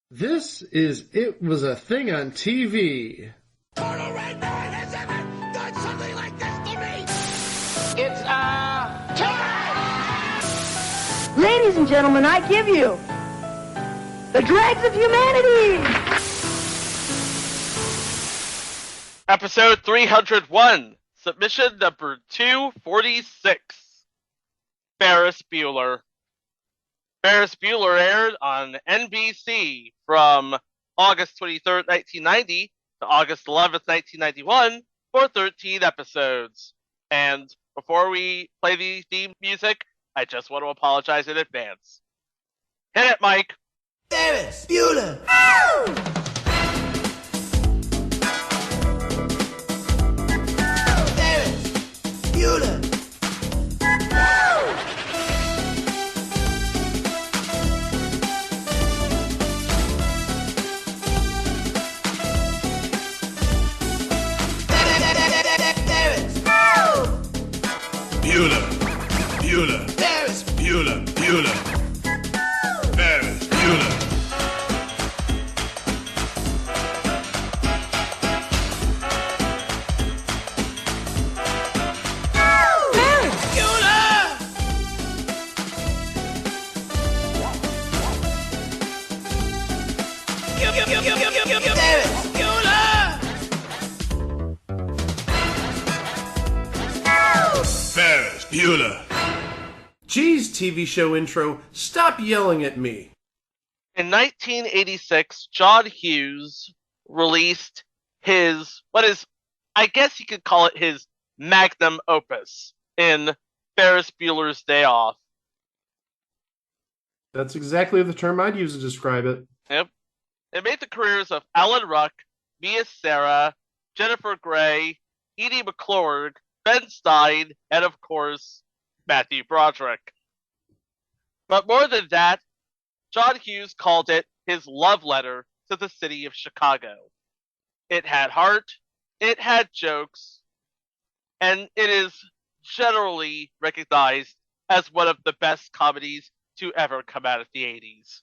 This is It Was a Thing on TV. Total Red Man has ever done something like this to me! It's, time! Ladies and gentlemen, I give you the dregs of humanity! Episode 301, submission number 246, Ferris Bueller. Ferris Bueller aired on NBC from August 23rd, 1990 to August 11th, 1991 for 13 episodes. And before we play the theme music, I just want to apologize in advance. Hit it, Mike! Ferris Bueller! Ferris Bueller! Bueller, Bueller, Ferris Bueller, Bueller, Ferris Bueller. Ferris Bueller. Geez, TV show intro, stop yelling at me. In 1986, John Hughes released his, I guess you could call it his magnum opus in Ferris Bueller's Day Off. That's exactly the term I'd use to describe it. Yep. It made the careers of Alan Ruck, Mia Sara, Jennifer Grey, Edie McClurg, Ben Stein, and of course, Matthew Broderick. But more than that, John Hughes called it his love letter to the city of Chicago. It had heart, it had jokes, and it is generally recognized as one of the best comedies to ever come out of the 80s.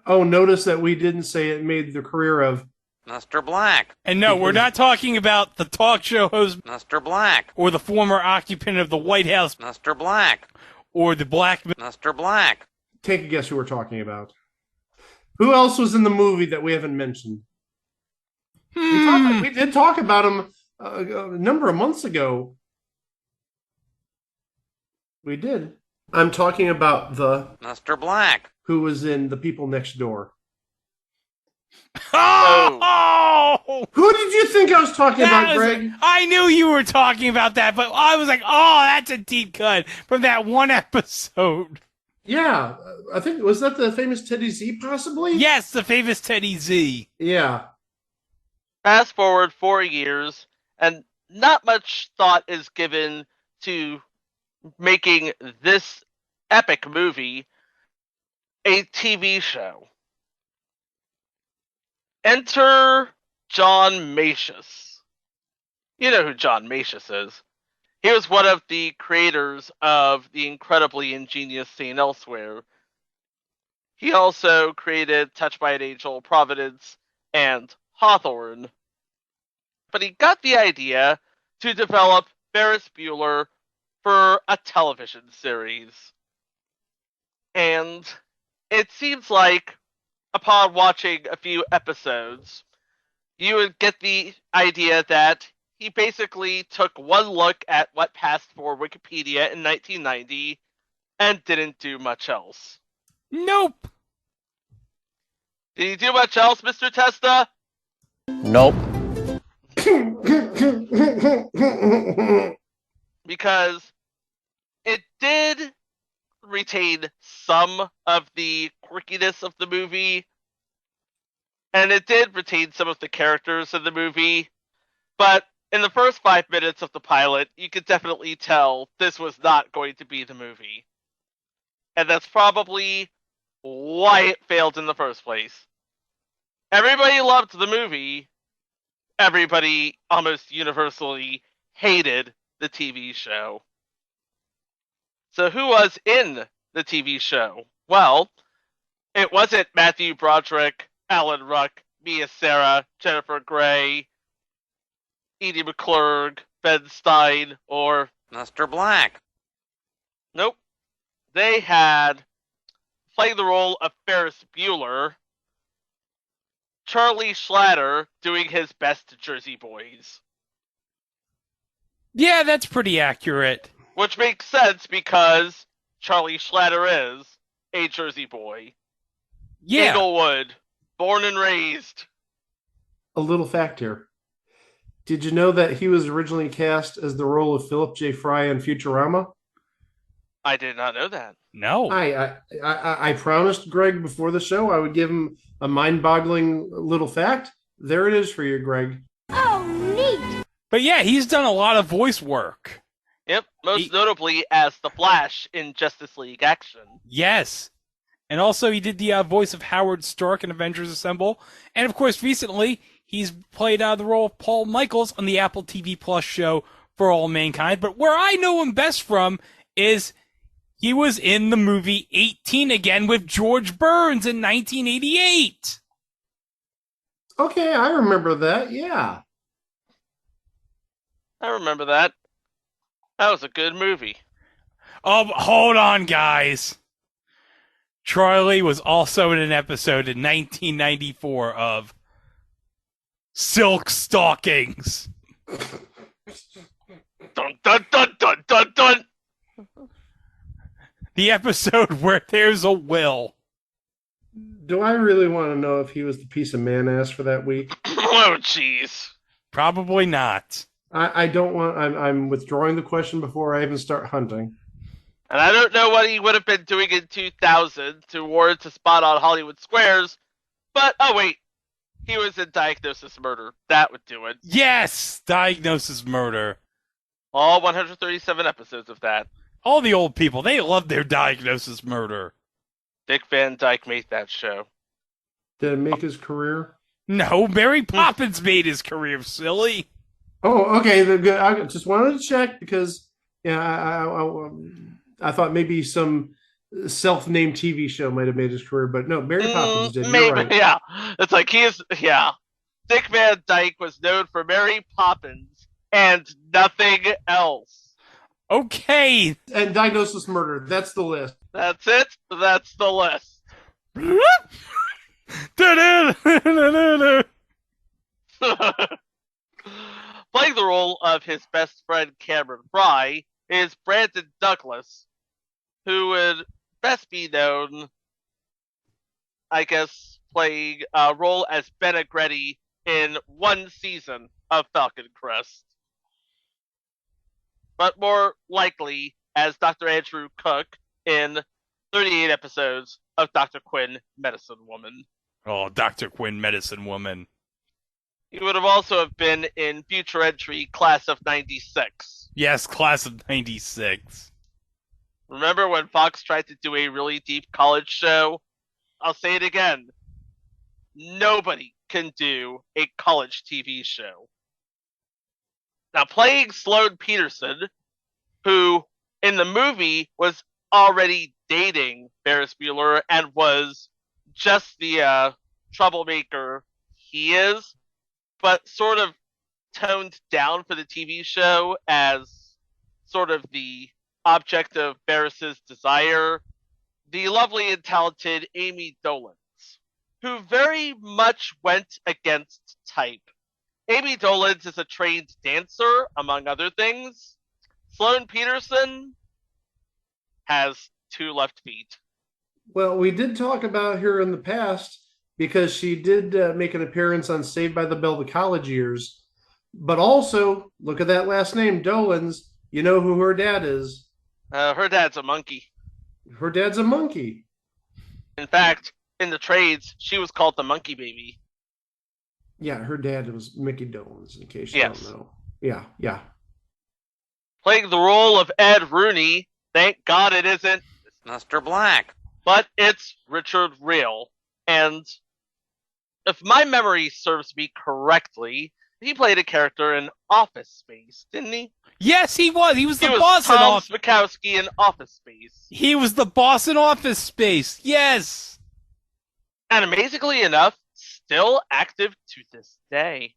Oh, notice that we didn't say it made the career of Mr. Black. And no, we're not talking about the talk show host Mr. Black. or the former occupant of the White House Mr. Black. or the black... Mr. Black. Take a guess who we're talking about. Who else was in the movie that we haven't mentioned? We did talk about him a number of months ago. We did. I'm talking about the Mr. Black. who was in The People Next Door. Oh! Who did you think I was talking about, Greg? I knew you were talking about that, but I was like, oh, that's a deep cut from that one episode. Yeah, I think, was that the famous Teddy Z, possibly? Yes, the famous Teddy Z. Yeah. Fast forward 4 years, and not much thought is given to making this epic movie a TV show. Enter John Macius. You know who John Macius is. He was one of the creators of the incredibly ingenious St. Elsewhere. He also created Touched by an Angel, Providence, and Hawthorne. But he got the idea to develop Ferris Bueller for a television series. And it seems like, upon watching a few episodes, you would get the idea that he basically took one look at what passed for Wikipedia in 1990 and didn't do much else. Nope. Did he do much else, Mr. Testa? Nope. Because it did retain some of the quirkiness of the movie, and it did retain some of the characters of the movie, but in the first 5 minutes of the pilot, you could definitely tell this was not going to be the movie. And that's probably why it failed in the first place. Everybody loved the movie. Everybody almost universally hated the TV show. So who was in the TV show? Well, It wasn't Matthew Broderick, Alan Ruck, Mia Sara, Jennifer Grey, Edie McClurg, Ben Stein, or... Mr. Black. Nope. They had, playing the role of Ferris Bueller, Charlie Schlatter doing his best Jersey Boys. Yeah, that's pretty accurate. Which makes sense because Charlie Schlatter is a Jersey boy. Yeah. Inglewood, born and raised. A little fact here. Did you know that he was originally cast as the role of Philip J. Fry in Futurama? I did not know that. No. I promised Greg before the show I would give him a mind-boggling little fact. There it is for you, Greg. Oh, neat. But yeah, he's done a lot of voice work. Yep, most notably as the Flash in Justice League Action. Yes. And also he did the voice of Howard Stark in Avengers Assemble. And of course, recently, he's played the role of Paul Michaels on the Apple TV Plus show For All Mankind. But where I know him best from is he was in the movie 18 Again with George Burns in 1988. Okay, I remember that, yeah. I remember that. That was a good movie. Oh, hold on, guys. Charlie was also in an episode in 1994 of Silk Stockings. Dun dun dun dun dun dun! The episode where there's a will. Do I really want to know if he was the piece of man-ass for that week? Oh, jeez. Probably not. I don't want... I'm withdrawing the question before I even start hunting. And I don't know what he would have been doing in 2000 towards a spot on Hollywood Squares, but, oh wait, he was in Diagnosis Murder. That would do it. Yes! Diagnosis Murder. All 137 episodes of that. All the old people, they love their Diagnosis Murder. Dick Van Dyke made that show. Did it make his career? No, Mary Poppins made his career, silly. Oh, okay. I just wanted to check because, yeah, I thought maybe some self-named TV show might have made his career, but no, Mary Poppins did. Maybe, You're right. yeah. It's like yeah. Dick Van Dyke was known for Mary Poppins and nothing else. Okay. And Diagnosis Murder. That's the list. That's it. That's the list. Playing the role of his best friend Cameron Fry is Brandon Douglas, who would best be known, I guess, playing a role as Ben Agretti in one season of Falcon Crest. But more likely as Dr. Andrew Cook in 38 episodes of Dr. Quinn, Medicine Woman. Oh, Dr. Quinn, Medicine Woman. He would have also have been in Future Entry Class of 96. Yes, Class of 96. Remember when Fox tried to do a really deep college show? I'll say it again. Nobody can do a college TV show. Now, playing Sloane Peterson, who in the movie was already dating Ferris Bueller and was just the troublemaker he is, but sort of toned down for the TV show as sort of the object of Ferris's desire, the lovely and talented Amy Dolenz, who very much went against type. Amy Dolenz is a trained dancer, among other things. Sloane Peterson has 2 left feet. Well, we did talk about her in the past because she did make an appearance on Saved by the Bell, the college years. But also, look at that last name, Dolenz. You know who her dad is. Her dad's a monkey. Her dad's a monkey. In fact, in the trades, she was called the Monkey Baby. Yeah, her dad was Mickey Dolenz, in case you Yes. don't know. Yeah. Playing the role of Ed Rooney, thank God it isn't, Mr. Black. but it's Richard Reel. And if my memory serves me correctly, he played a character in Office Space, didn't he? Yes, he was. He was the He was boss in Tom Office. Smokowski in Office Space. He was the boss in Office Space. Yes. And amazingly enough, still active to this day.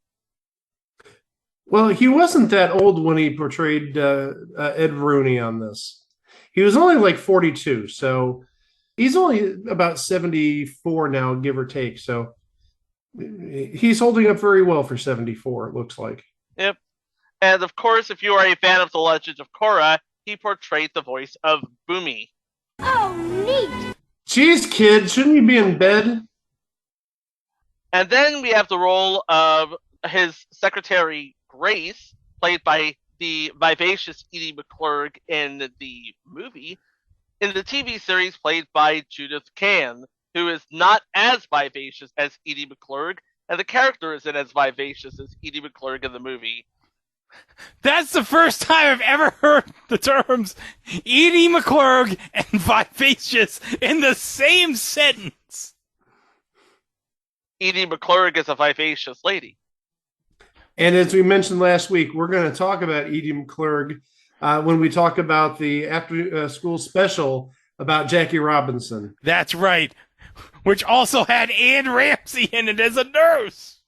Well, he wasn't that old when he portrayed Ed Rooney on this. He was only like 42, so he's only about 74 now, give or take. So he's holding up very well for 74, it looks like. Yep. And of course, if you are a fan of The Legend of Korra, he portrayed the voice of Boomy. Oh, neat. Jeez, kid, shouldn't you be in bed? And then we have the role of his secretary, Grace, played by the vivacious Edie McClurg in the movie. In the TV series, played by Judith Can, who is not as vivacious as Edie McClurg, and the character isn't as vivacious as Edie McClurg in the movie. That's the first time I've ever heard the terms Edie McClurg and vivacious in the same sentence. Edie McClurg is a vivacious lady. And as we mentioned last week, we're going to talk about Edie McClurg when we talk about the after-school special about Jackie Robinson. That's right. Which also had Anne Ramsey in it as a nurse.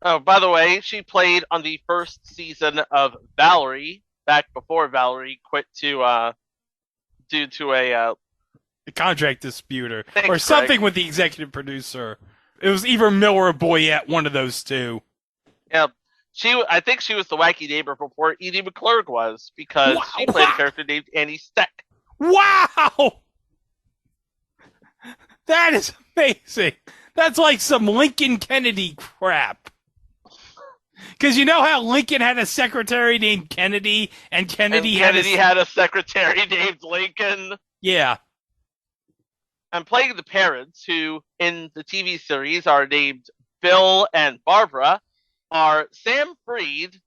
Oh, by the way, she played on the first season of Valerie, back before Valerie quit to due to a contract dispute or Thanks, something Greg. with the executive producer. It was either Miller or Boyette, one of those two. yeah. I think she was the wacky neighbor before Edie McClurg was, because she played a character named Annie Steck. Wow! That is amazing. That's like some Lincoln Kennedy crap. Because you know how Lincoln had a secretary named Kennedy, and Kennedy had had a secretary named Lincoln. Yeah. I'm playing the parents, who in the TV series are named Bill and Barbara, are Sam Freed.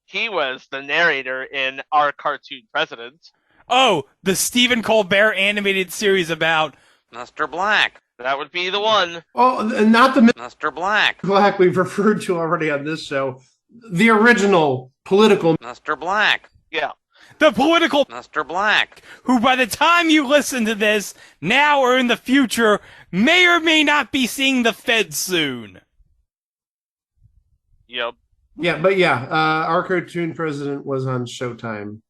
He was the narrator in Our Cartoon President. Oh, the Stephen Colbert animated series about Mr. Black. That would be the one. Oh, not the Mr. Black. Black we've referred to already on this show. The original political. Mr. Black. Yeah. the political Mr. Black. who by the time you listen to this, now or in the future, may or may not be seeing the Fed soon. Yep. Yeah, but our cartoon president was on Showtime.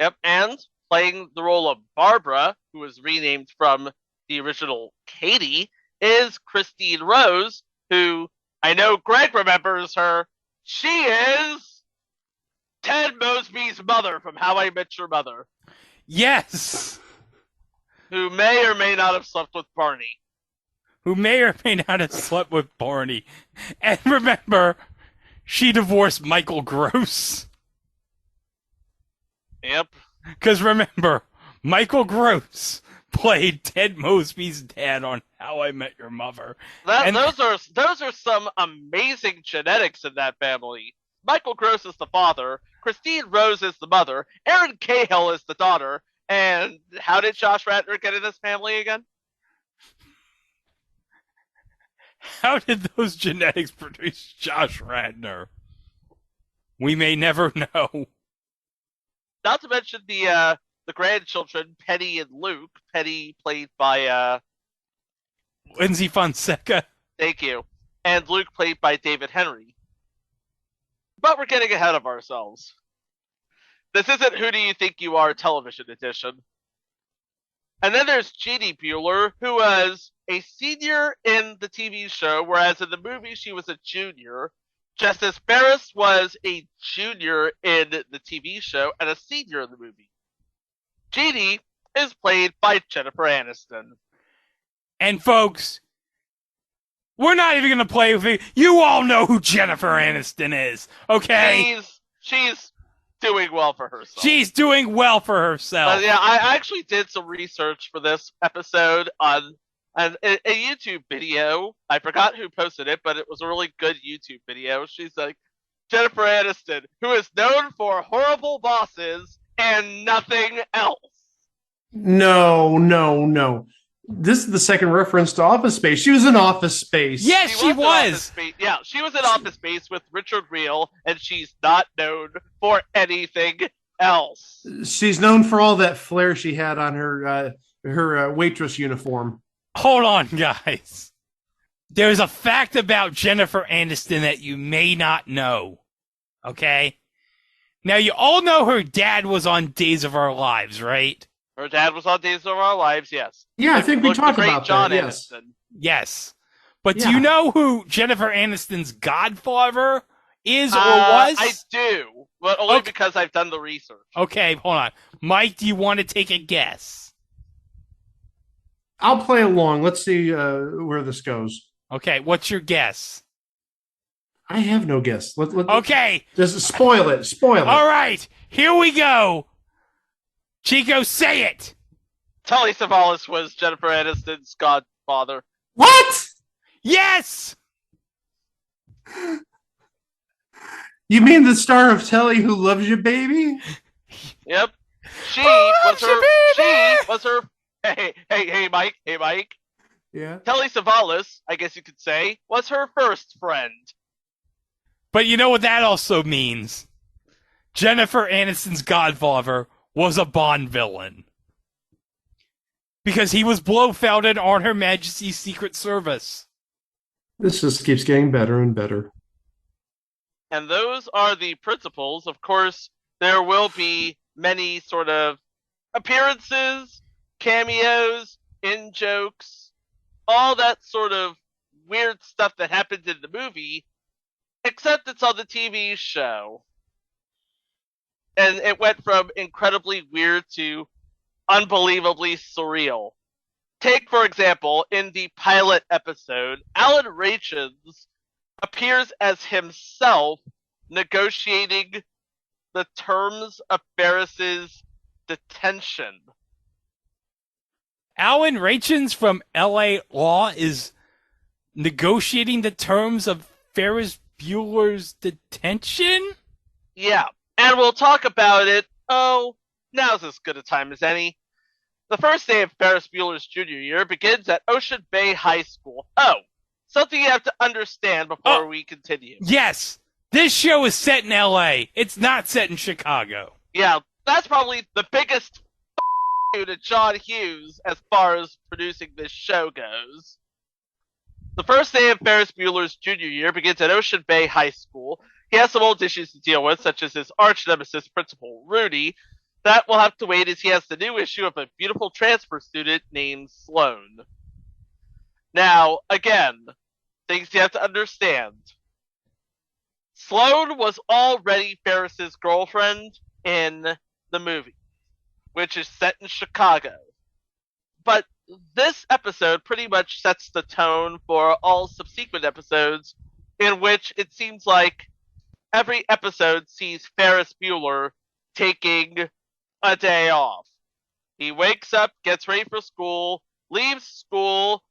Yep. And playing the role of Barbara, who was renamed from the original Katie, is Christine Rose, who I know Greg remembers her. She is Ted Mosby's mother from How I Met Your Mother, Yes. who may or may not have slept with Barney. Who may or may not have slept with Barney. And remember, she divorced Michael Gross. Yep. Because remember, Michael Gross played Ted Mosby's dad on How I Met Your Mother. And- Those are some amazing genetics in that family. Michael Gross is the father, Christine Rose is the mother, Erin Cahill is the daughter, and how did Josh Radnor get in this family again? How did those genetics produce Josh Radnor? We may never know. Not to mention the grandchildren, Penny and Luke. Penny played by Lindsay Fonseca. thank you, and Luke played by David Henry. But we're getting ahead of ourselves. This isn't Who Do You Think You Are television edition. And then there's Jeannie Bueller, who was a senior in the TV show, whereas in the movie she was a junior. Justice Barris was a junior in the TV show and a senior in the movie. Jeannie is played by Jennifer Aniston. And folks, we're not even going to play with it. You all know who Jennifer Aniston is, okay? She's doing well for herself. She's doing well for herself. Yeah, I actually did some research for this episode on a YouTube video. I forgot who posted it, but it was a really good YouTube video. She's like, Jennifer Aniston, who is known for horrible bosses and nothing else. No. This is the second reference to Office Space. She was in Office Space. Yes, she in was. Office Space. Yeah, she was in Office Space with Richard Reel, and she's not known for anything else. She's known for all that flair she had on her waitress uniform. Hold on, guys. There's a fact about Jennifer Aniston that you may not know. Okay? Now, you all know her dad was on Days of Our Lives, right? Her dad was on Days of Our Lives, yes. Yeah, I think we Look, the talked great about John that. Yes. Aniston. Yes. But do Yeah. you know who Jennifer Aniston's godfather is or was? I do, but only Okay. because I've done the research. Okay, hold on. Mike, do you want to take a guess? I'll play along. Let's see where this goes. Okay, what's your guess? I have no guess. Okay, Just spoil it. Spoil it. all right, here we go. Chico, say it. Telly Savalas was Jennifer Aniston's godfather. What? Yes! You mean the star of Telly Who Loves You, Baby? Yep. She loves was her. you, baby? She was her. Hey, Mike. Hey, Mike. Yeah. Telly Savalas, I guess you could say, was her first friend. But you know what that also means? Jennifer Aniston's godfather was a Bond villain. Because he was Blofelded on Her Majesty's Secret Service. This just keeps getting better and better. And those are the principles. Of course, there will be many sort of appearances, cameos, in-jokes, all that sort of weird stuff that happened in the movie, except it's on the TV show. And it went from incredibly weird to unbelievably surreal. Take, for example, in the pilot episode, Alan Rachins appears as himself negotiating the terms of Ferris's detention. Alan Rachins from LA Law is negotiating the terms of Ferris Bueller's detention? Yeah, and we'll talk about it. Oh, now's as good a time as any. The first day of Ferris Bueller's junior year begins at Ocean Bay High School. Oh, something you have to understand before we continue. Yes, this show is set in LA. It's not set in Chicago. Yeah, that's probably the biggest you to John Hughes as far as producing this show goes. The first day of Ferris Bueller's junior year begins at Ocean Bay High School. He has some old issues to deal with, such as his arch nemesis, Principal Rooney. That will have to wait as he has the new issue of a beautiful transfer student named Sloane. Now, again, things you have to understand. Sloane was already Ferris's girlfriend in the movie, which is set in Chicago. But this episode pretty much sets the tone for all subsequent episodes, in which it seems like every episode sees Ferris Bueller taking a day off. He wakes up, gets ready for school, leaves school.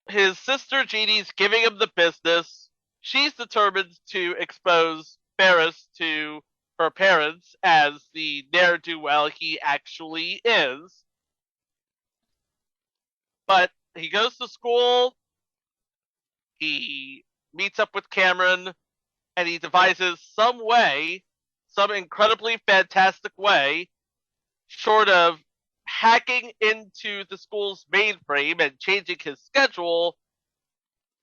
His sister Jeannie's giving him the business. She's determined to expose Ferris to her parents as the ne'er-do-well he actually is. But he goes to school, he meets up with Cameron, and he devises some way, some incredibly fantastic way, short of hacking into the school's mainframe and changing his schedule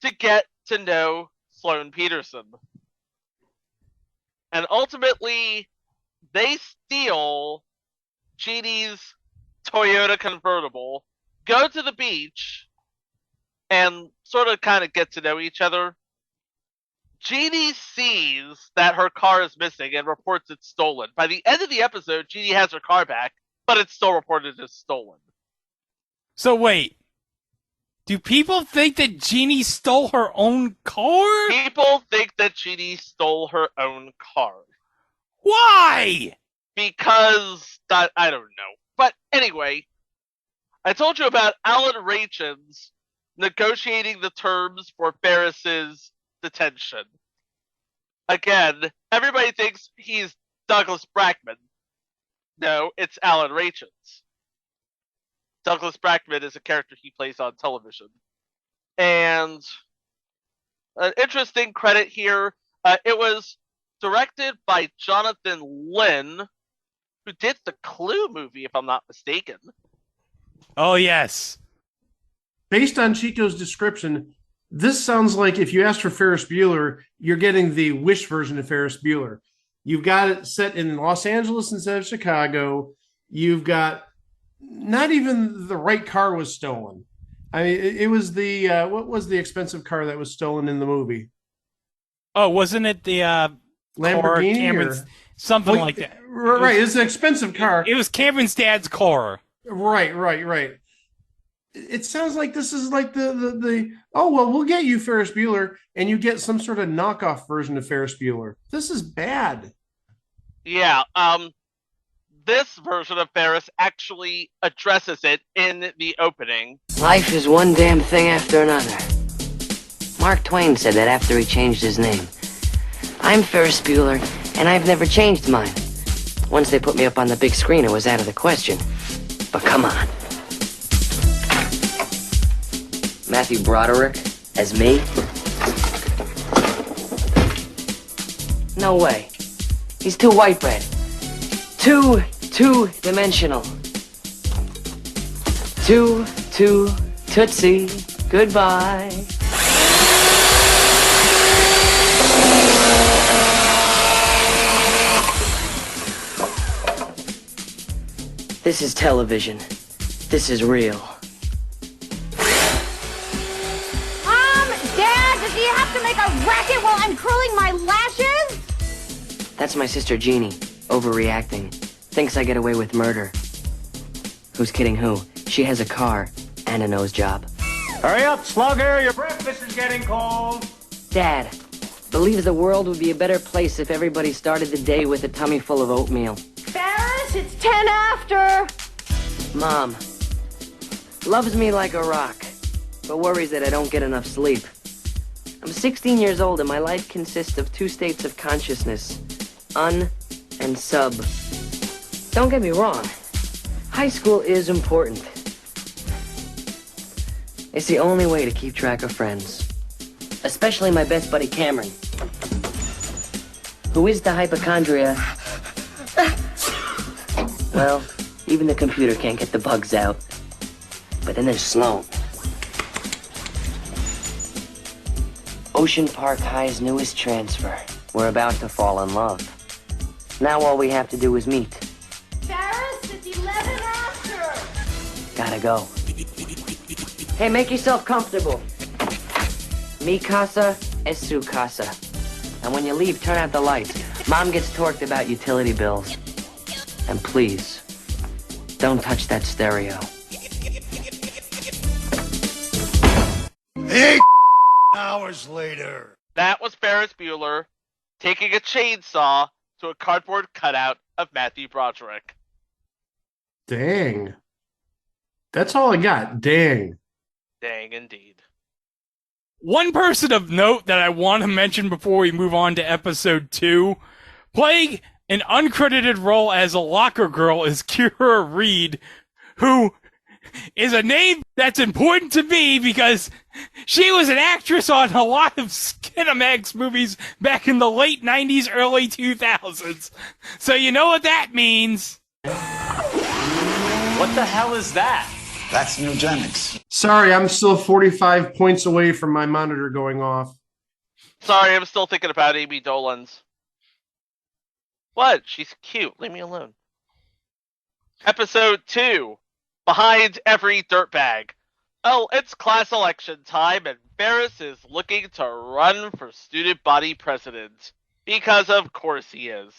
to get to know Sloane Peterson. And ultimately, they steal Jeannie's Toyota convertible, go to the beach, and sort of kind of get to know each other. Jeannie sees that her car is missing and reports it's stolen. By the end of the episode, Jeannie has her car back, but it's still reported as stolen. So wait, do people think that Jeannie stole her own car? People think that Jeannie stole her own car. Why? Because, I don't know. But anyway, I told you about Alan Rachins negotiating the terms for Ferris's detention. Again, everybody thinks he's Douglas Brackman. No, it's Alan Rachins. Douglas Brackman is a character he plays on television. And an interesting credit here, it was directed by Jonathan Lynn, who did the Clue movie, if I'm not mistaken. Oh, yes. Based on Chico's description, This sounds like if you asked for Ferris Bueller, you're getting the Wish version of Ferris Bueller. You've got it set in Los Angeles instead of Chicago. You've got not even the right car was stolen. I mean, it was the what was the expensive car that was stolen in the movie? Oh, wasn't it the car Lamborghini Cameron's or something like that? right? It's an expensive car. It was Cameron's dad's car. Right. It sounds like this is like the oh well, we'll get you Ferris Bueller, and you get some sort of knockoff version of Ferris Bueller. This is bad. Yeah, this version of Ferris actually addresses it in the opening. Life is one damn thing after another. Mark Twain said that after he changed his name. I'm Ferris Bueller, and I've never changed mine. Once they put me up on the big screen, it was out of the question. But come on. Matthew Broderick as me? No way. He's too white bread. Too two-dimensional. Too Tootsie. Goodbye. This is television. This is real. Dad, does he have to make a racket while I'm curling my lashes? That's my sister Jeannie, overreacting. Thinks I get away with murder. Who's kidding who? She has a car and a nose job. Hurry up, slugger, your breakfast is getting cold. Dad believes the world would be a better place if everybody started the day with a tummy full of oatmeal. Ferris, it's 10 after. Mom loves me like a rock, but worries that I don't get enough sleep. I'm 16 years old and my life consists of two states of consciousness, un and sub. Don't get me wrong, high school is important. It's the only way to keep track of friends, especially my best buddy Cameron, who is the hypochondria. Well, even the computer can't get the bugs out. But then there's Sloan. Ocean Park High's newest transfer. We're about to fall in love. Now all we have to do is meet. Ferris, it's 11 after. Gotta go. Hey, make yourself comfortable. Mi casa es su casa. And when you leave, turn out the lights. Mom gets torqued about utility bills. And please, don't touch that stereo. 8 hours later. That was Ferris Bueller taking a chainsaw to a cardboard cutout of Matthew Broderick. Dang. That's all I got. Dang. Dang indeed. One person of note that I want to mention before we move on to episode 2, playing an uncredited role as a locker girl is Kira Reed, who is a name that's important to me because she was an actress on a lot of Skinamax movies back in the late 90s, early 2000s. So you know what that means. What the hell is that? That's eugenics. Sorry, I'm still 45 points away from my monitor going off. Sorry, I'm still thinking about Amy Dolan's. What? She's cute. Leave me alone. Episode 2. Behind Every Dirtbag. Oh, it's class election time, and Ferris is looking to run for student body president. Because of course he is.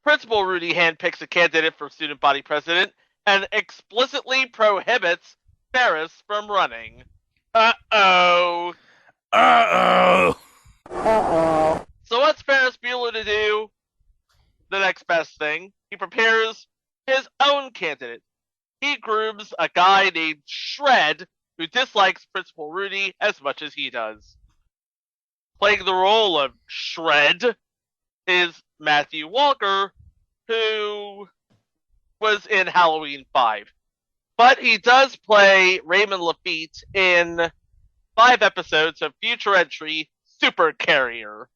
Principal Rooney handpicks a candidate for student body president and explicitly prohibits Ferris from running. Uh-oh. Uh-oh. So what's Ferris Bueller to do? The next best thing. He prepares his own candidate. He grooms a guy named Shred who dislikes Principal Rooney as much as he does. Playing the role of Shred is Matthew Walker, who was in Halloween 5. But he does play Raymond Lafitte in 5 episodes of future entry Super Carrier.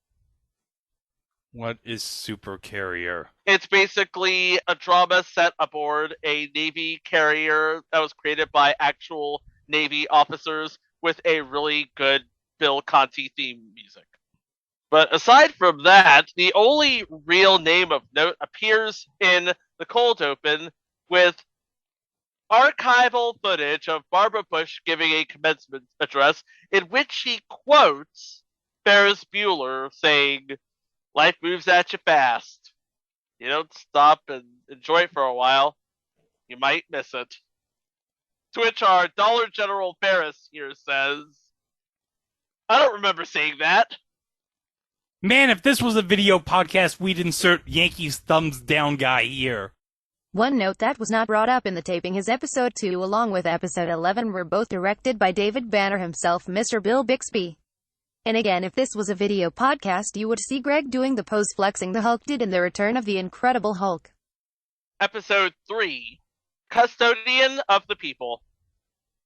What is Super Carrier? It's basically a drama set aboard a Navy carrier that was created by actual Navy officers with a really good Bill Conti theme music. But aside from that, the only real name of note appears in the cold open with archival footage of Barbara Bush giving a commencement address in which she quotes Ferris Bueller saying, "Life moves at you fast. You don't stop and enjoy it for a while, you might miss it." To which our Dollar General Ferris here says, "I don't remember saying that." Man, if this was a video podcast, we'd insert Yankees thumbs down guy here. One note that was not brought up in the taping is episode 2 along with episode 11 were both directed by David Banner himself, Mr. Bill Bixby. And again, if this was a video podcast, you would see Greg doing the pose flexing the Hulk did in The Return of the Incredible Hulk. Episode 3, Custodian of the People.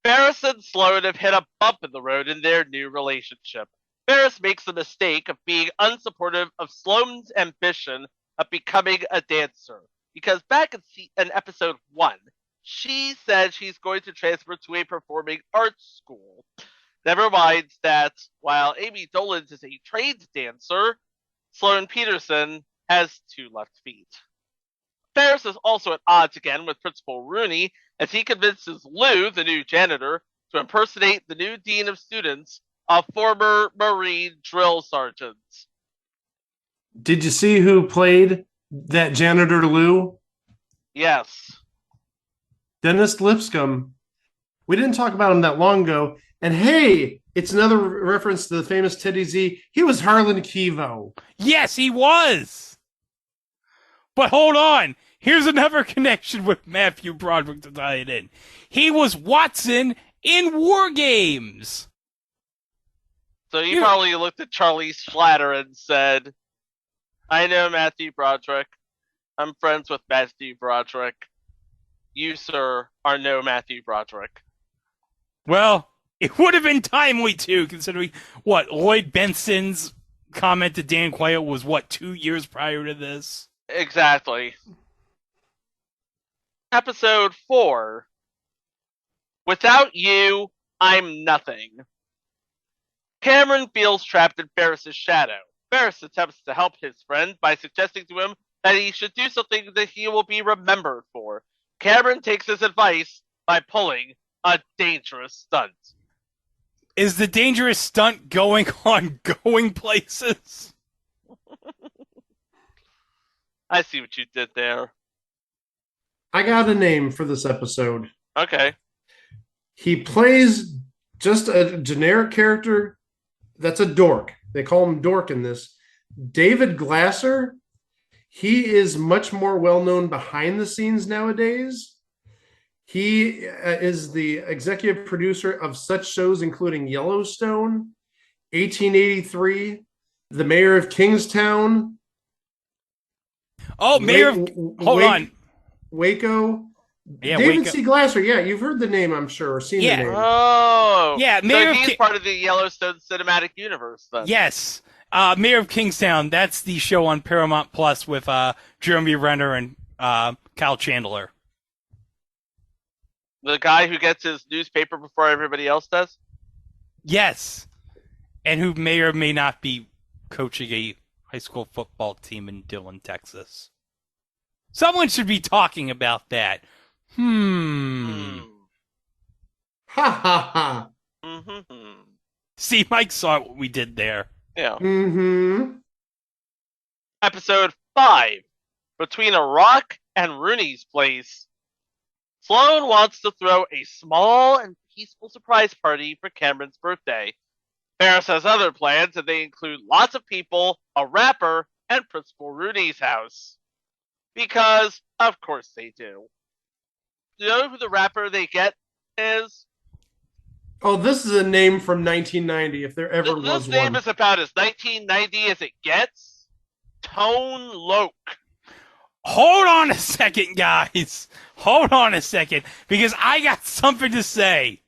Ferris and Sloan have hit a bump in the road in their new relationship. Ferris makes the mistake of being unsupportive of Sloane's ambition of becoming a dancer. Because back in episode 1, she said she's going to transfer to a performing arts school. Never mind that while Amy Dolenz is a trained dancer, Sloane Peterson has 2 left feet. Ferris is also at odds again with Principal Rooney as he convinces Lou, the new janitor, to impersonate the new dean of students, a former Marine drill sergeant. Did you see who played that janitor Lou? Yes. Dennis Lipscomb. We didn't talk about him that long ago. And hey, it's another reference to the famous Teddy Z. He was Harlan Kevo. Yes, he was! But hold on. Here's another connection with Matthew Broderick to tie it in. He was Watson in War Games. So you probably looked at Charlie Schlatter and said, "I know Matthew Broderick. I'm friends with Matthew Broderick. You, sir, are no Matthew Broderick." Well, it would have been timely, too, considering, Lloyd Benson's comment to Dan Quayle was, 2 years prior to this? Exactly. Episode 4, Without You, I'm Nothing. Cameron feels trapped in Ferris's shadow. Ferris attempts to help his friend by suggesting to him that he should do something that he will be remembered for. Cameron takes his advice by pulling a dangerous stunt. Is the dangerous stunt going on going places? I see what you did there. I got a name for this episode. Okay. He plays just a generic character that's a dork. They call him Dork in this. David Glasser. He is much more well-known behind the scenes nowadays. He is the executive producer of such shows including Yellowstone, 1883, The Mayor of Kingstown. Oh, hold on. Waco. Yeah, David Waco. C. Glasser. Yeah, you've heard the name, I'm sure, or seen the name. Oh. Yeah, so he's part of the Yellowstone cinematic universe, then. Yes. Mayor of Kingstown, that's the show on Paramount Plus with Jeremy Renner and Kyle Chandler. The guy who gets his newspaper before everybody else does? Yes. And who may or may not be coaching a high school football team in Dillon, Texas. Someone should be talking about that. Ha ha ha. Mm-hmm. See, Mike saw what we did there. Yeah. Mm-hmm. Episode 5, Between a Rock and Rooney's Place. Sloane wants to throw a small and peaceful surprise party for Cameron's birthday. Ferris has other plans, and they include lots of people, a rapper, and Principal Rooney's house. Because, of course they do. Do you know who the rapper they get is? Oh, this is a name from 1990, if there ever was one. This name is about as 1990 as it gets. Tone Loc. Hold on a second, guys. Hold on a second, because I got something to say.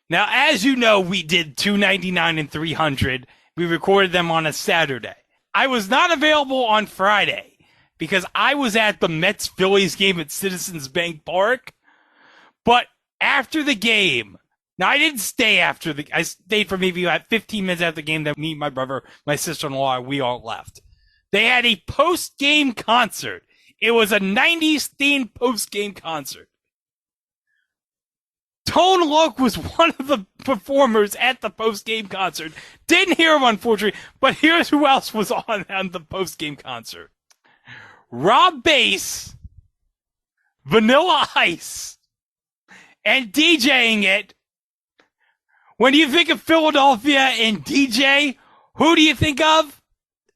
Now, as you know, we did 299 and 300. We recorded them on a Saturday. I was not available on Friday because I was at the Mets-Phillies game at Citizens Bank Park. But after the game, Now, I didn't stay after I stayed for maybe about 15 minutes after the game that me, my brother, my sister-in-law, we all left. They had a post-game concert. It was a 90s themed post-game concert. Tone Loc was one of the performers at the post-game concert. Didn't hear him, unfortunately, but here's who else was on the post-game concert. Rob Bass, Vanilla Ice, and DJing it. When you think of Philadelphia and DJ, who do you think of?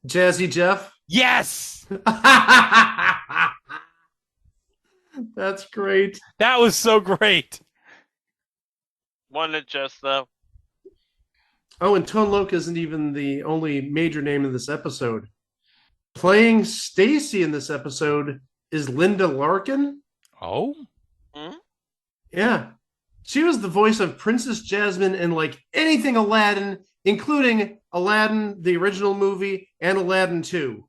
Jazzy Jeff. Yes. That's great. That was so great. Wanted just though. Oh, and Tone Loc isn't even the only major name in this episode. Playing Stacy in this episode is Linda Larkin. Oh? Yeah. She was the voice of Princess Jasmine in like anything Aladdin, including Aladdin, the original movie, and Aladdin 2.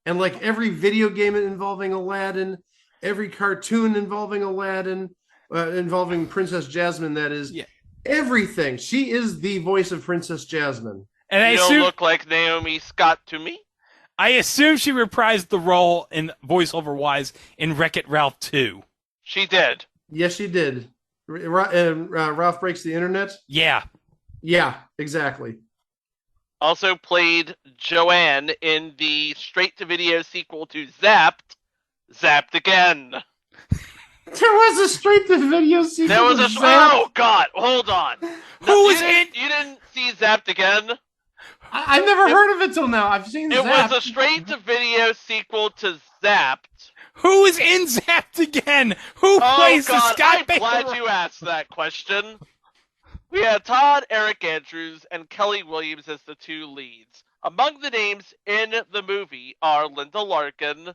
And like every video game involving Aladdin, every cartoon involving Aladdin, involving Princess Jasmine, that is. Yeah. Everything. She is the voice of Princess Jasmine. And I You assume, don't look like Naomi Scott to me. I assume she reprised the role in voiceover-wise in Wreck-It Ralph 2. She did. Yes, she did. Ralph Breaks the Internet? Yeah. Yeah, exactly. Also played Joanne in the straight-to-video sequel to Zapped Again. There was a straight-to-video sequel. There was a... Oh, God, hold on. Who was in... You didn't see Zapped Again? I've never heard of it till now. I've seen It Zapped. was a straight-to-video sequel to Zapped. Who is in Zapped Again? Who plays the Scott I'm Baker? glad you asked that question. We had Todd, Eric Andrews, and Kelly Williams as the two leads. Among the names in the movie are Linda Larkin,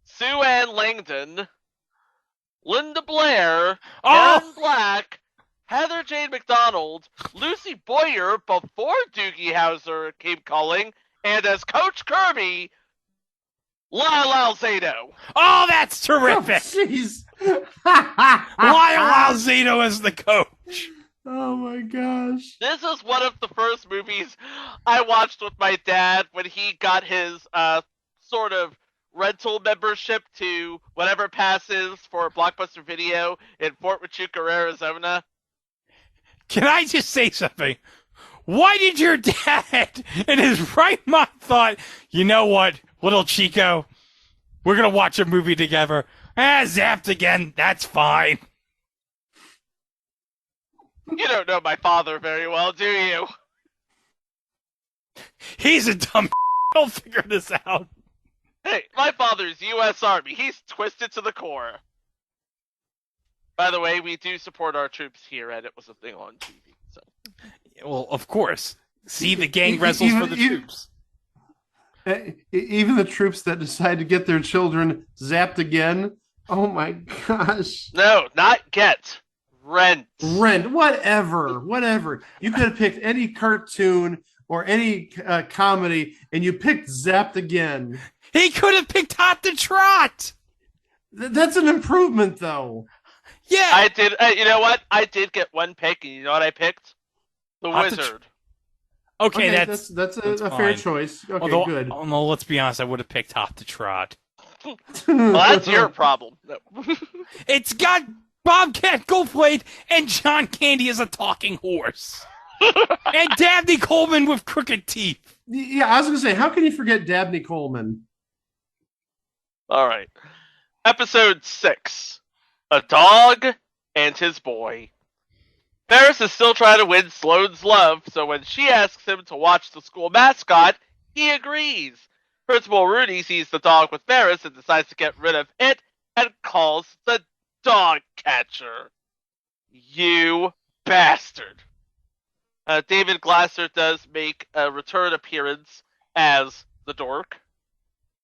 Sue Ann Langdon, Linda Blair, Karen Black, Heather Jane McDonald, Lucy Boyer before Doogie Howser came calling, and as Coach Kirby, Lyle Alzado. Oh, that's terrific! Jeez. Lyle Alzado as the coach. Oh my gosh. This is one of the first movies I watched with my dad when he got his sort of rental membership to whatever passes for Blockbuster Video in Fort Huachuca, Arizona. Can I just say something? Why did your dad, in his right mind, thought, you know what, little Chico, we're going to watch a movie together. Zapped Again, that's fine. You don't know my father very well, do you? He's a dumb He'll figure this out. Hey, my father's U.S. Army. He's twisted to the core. By the way, we do support our troops here, and it was a thing on TV. So. Well, of course. See the gang wrestles for the troops. Even the troops that decide to get their children zapped again. Oh my gosh. No, not get. Rent. Whatever. You could have picked any cartoon or any comedy, and you picked Zapped Again. He could have picked Hot to Trot. That's an improvement, though. Yeah. I did. You know what? I did get one pick, and you know what I picked? The Wizard. Okay, that's a fair choice. Okay, although, good. Although, let's be honest, I would have picked Hot to Trot. Well, that's your problem. No. It's got Bobcat Goldthwait and John Candy as a talking horse. And Dabney Coleman with crooked teeth. Yeah, I was going to say, how can you forget Dabney Coleman? All right. Episode 6. A Dog and His Boy. Ferris is still trying to win Sloane's love, so when she asks him to watch the school mascot, he agrees. Principal Rooney sees the dog with Ferris and decides to get rid of it and calls the dog catcher. You bastard. David Glasser does make a return appearance as the dork.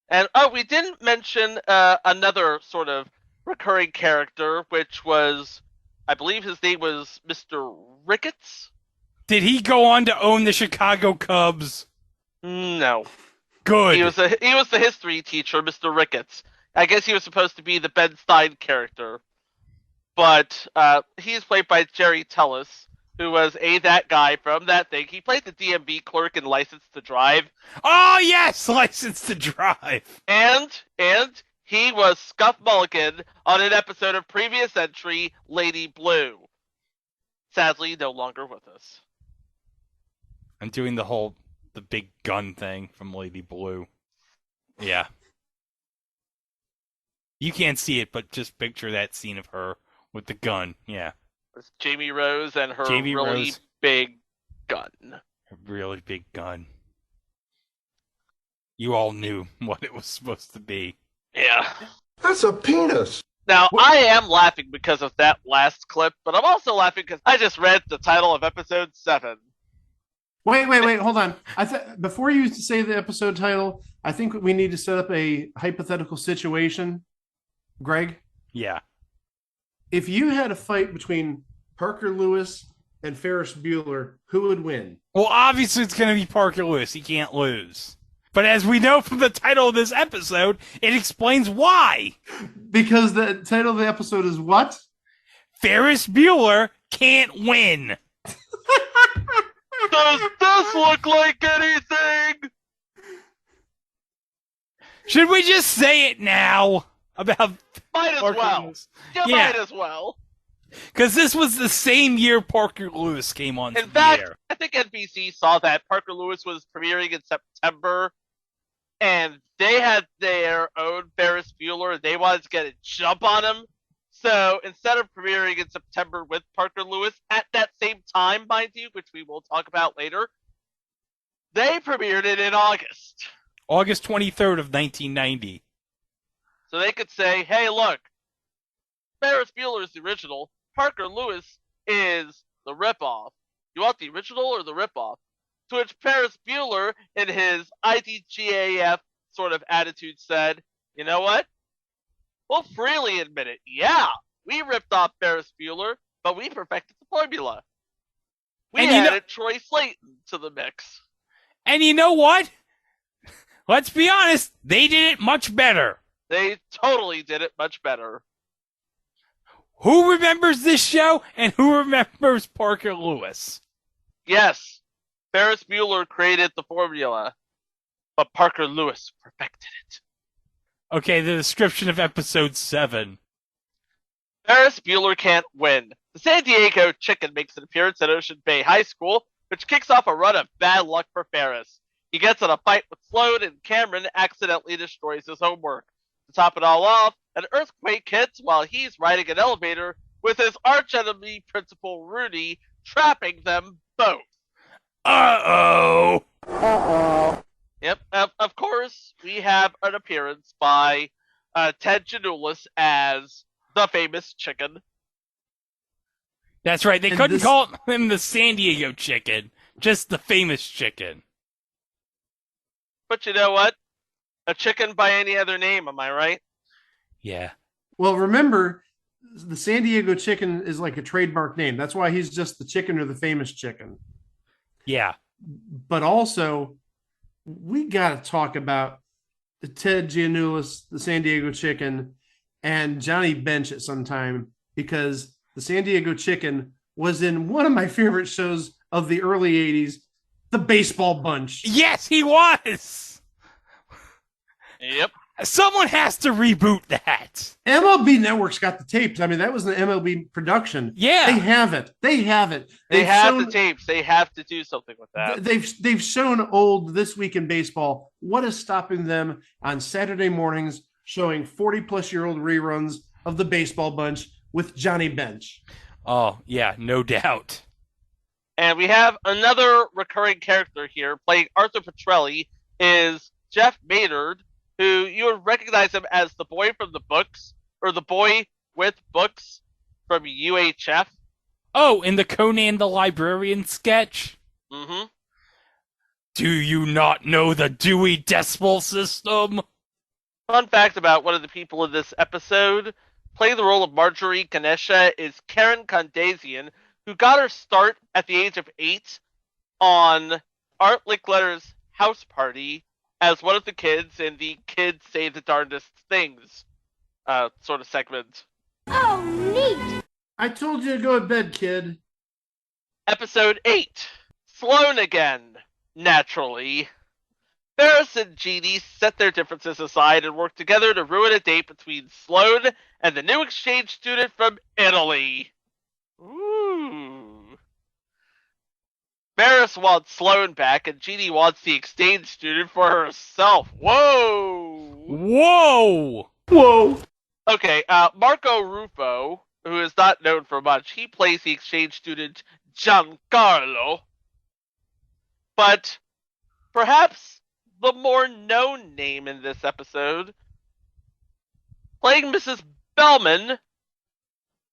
And we didn't mention another sort of recurring character, which was, I believe his name was Mr. Ricketts. Did he go on to own the Chicago Cubs? No. Good. He was the history teacher, Mr. Ricketts. I guess he was supposed to be the Ben Stein character. but he's played by Jerry Tellis, who was that guy from that thing. He played the DMV clerk in License to Drive. Oh yes, License to Drive. And he was Scuff Mulligan on an episode of Previous Entry, Lady Blue. Sadly, no longer with us. I'm doing the big gun thing from Lady Blue. Yeah. You can't see it, but just picture that scene of her with the gun. Yeah. It's Jamie Rose and her Jamie really Rose. big gun. A really big gun. You all knew what it was supposed to be. Yeah. That's a penis. Now, I am laughing because of that last clip, but I'm also laughing because I just read the title of episode 7. Wait, hold on. Before you say the episode title, I think we need to set up a hypothetical situation. Greg? Yeah. If you had a fight between Parker Lewis and Ferris Bueller, who would win? Well, obviously it's going to be Parker Lewis. He can't lose. But as we know from the title of this episode, it explains why. Because the title of the episode is what? Ferris Bueller can't win. Does this look like anything? Should we just say it now? About Might as Parker well. Lewis? You might as well. Because this was the same year Parker Lewis came on In the fact, air. I think NBC saw that Parker Lewis was premiering in September, and they had their own Ferris Bueller, and they wanted to get a jump on him. So instead of premiering in September with Parker Lewis at that same time, mind you, which we will talk about later, they premiered it in August. August 23rd of 1990. So they could say, hey, look, Ferris Bueller is the original. Parker Lewis is the ripoff. You want the original or the ripoff? To which Ferris Bueller, in his IDGAF sort of attitude, said, you know what? We'll freely admit it. Yeah, we ripped off Ferris Bueller, but we perfected the formula. We added Troy Slayton to the mix. And you know what? Let's be honest, they did it much better. They totally did it much better. Who remembers this show, and who remembers Parker Lewis? Yes, Ferris Bueller created the formula, but Parker Lewis perfected it. Okay, the description of episode 7. Ferris Bueller can't win. The San Diego Chicken makes an appearance at Ocean Bay High School, which kicks off a run of bad luck for Ferris. He gets in a fight with Sloan, and Cameron accidentally destroys his homework. To top it all off, an earthquake hits while he's riding an elevator with his archenemy Principal Rooney, trapping them both. Uh-oh! Yep, of course, we have an appearance by Ted Janulis as the famous chicken. That's right, they couldn't call him the San Diego Chicken, just the famous chicken. But you know what? A chicken by any other name, am I right? Yeah. Well, remember, the San Diego Chicken is like a trademark name. That's why he's just the chicken or the famous chicken. Yeah. But also, we got to talk about Ted Gianulis, the San Diego Chicken, and Johnny Bench at some time, because the San Diego Chicken was in one of my favorite shows of the early 80s, The Baseball Bunch. Yes, he was! Yep. Someone has to reboot that. MLB Network's got the tapes. I mean, that was an MLB production. Yeah. They have it. They have the tapes. They have to do something with that. They've shown old This Week in Baseball. What is stopping them on Saturday mornings showing 40-plus-year-old reruns of The Baseball Bunch with Johnny Bench? Oh, yeah, no doubt. And we have another recurring character here playing Arthur Petrelli is Jeff Maynard, who you would recognize him as the boy from the books, or the boy with books from UHF. Oh, in the Conan the Librarian sketch? Mm-hmm. Do you not know the Dewey Decimal System? Fun fact about one of the people in this episode, playing the role of Marjorie Ganesha is Karen Kondasian, who got her start at the age of 8 on Art Linkletter's house party as one of the kids in the Kids Say the Darndest Things sort of segment. Oh, neat! I told you to go to bed, kid. Episode 8. Sloane again. Naturally. Ferris and Jeannie set their differences aside and work together to ruin a date between Sloane and the new exchange student from Italy. Ooh. Ferris wants Sloane back, and Jeannie wants the exchange student for herself. Whoa! Whoa! Whoa. Okay, Marco Ruffo, who is not known for much, he plays the exchange student Giancarlo. But perhaps the more known name in this episode, playing Mrs. Bellman,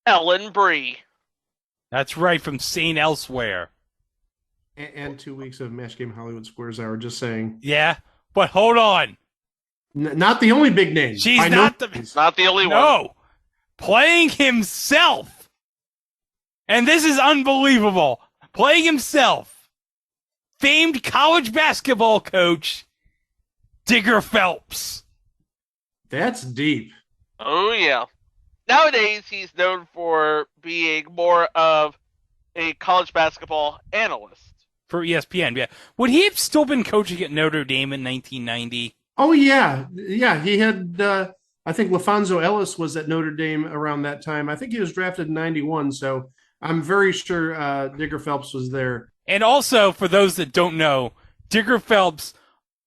Ellen Bree. That's right, from St. Elsewhere. And 2 weeks of Match Game Hollywood Squares Hour, just saying. Yeah, but hold on. Not the only big name. She's not the... Not the only one. No! Playing himself! And this is unbelievable. Playing himself. Famed college basketball coach, Digger Phelps. That's deep. Oh, yeah. Nowadays, he's known for being more of a college basketball analyst. For ESPN, yeah. Would he have still been coaching at Notre Dame in 1990? Oh, yeah. Yeah, he had, I think LaFonso Ellis was at Notre Dame around that time. I think he was drafted in 91, so I'm very sure Digger Phelps was there. And also, for those that don't know, Digger Phelps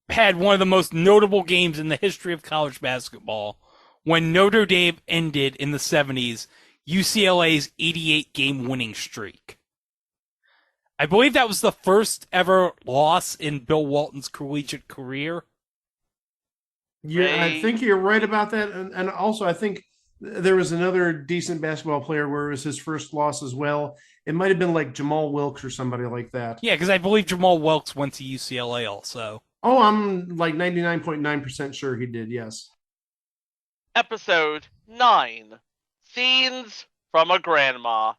had one of the most notable games in the history of college basketball when Notre Dame ended in the 70s UCLA's 88-game winning streak. I believe that was the first ever loss in Bill Walton's collegiate career. Yeah, I think you're right about that. And also, I think there was another decent basketball player where it was his first loss as well. It might have been like Jamal Wilkes or somebody like that. Yeah, because I believe Jamal Wilkes went to UCLA also. Oh, I'm like 99.9% sure he did, yes. Episode 9. Scenes from a Grandma.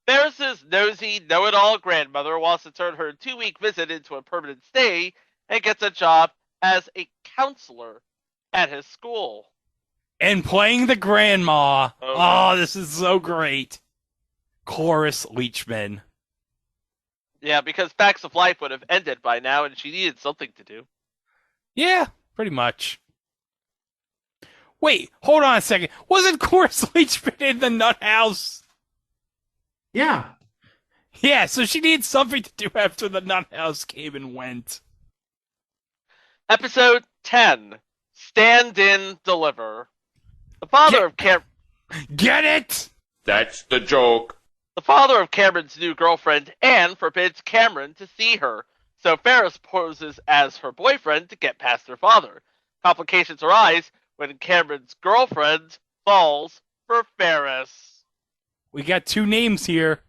Ferris's nosy, know-it-all grandmother wants to turn her 2-week visit into a permanent stay and gets a job as a counselor at his school. And playing the grandma. Oh, this is so great. Cloris Leachman. Yeah, because Facts of Life would have ended by now and she needed something to do. Yeah, pretty much. Wait, hold on a second. Wasn't Cloris Leachman in the Nut House? Yeah. Yeah, so she needed something to do after the Nut House came and went. Episode 10. Stand in, deliver. The father of Get it? That's the joke. The father of Cameron's new girlfriend, Anne, forbids Cameron to see her, so Ferris poses as her boyfriend to get past her father. Complications arise when Cameron's girlfriend falls for Ferris. We got two names here.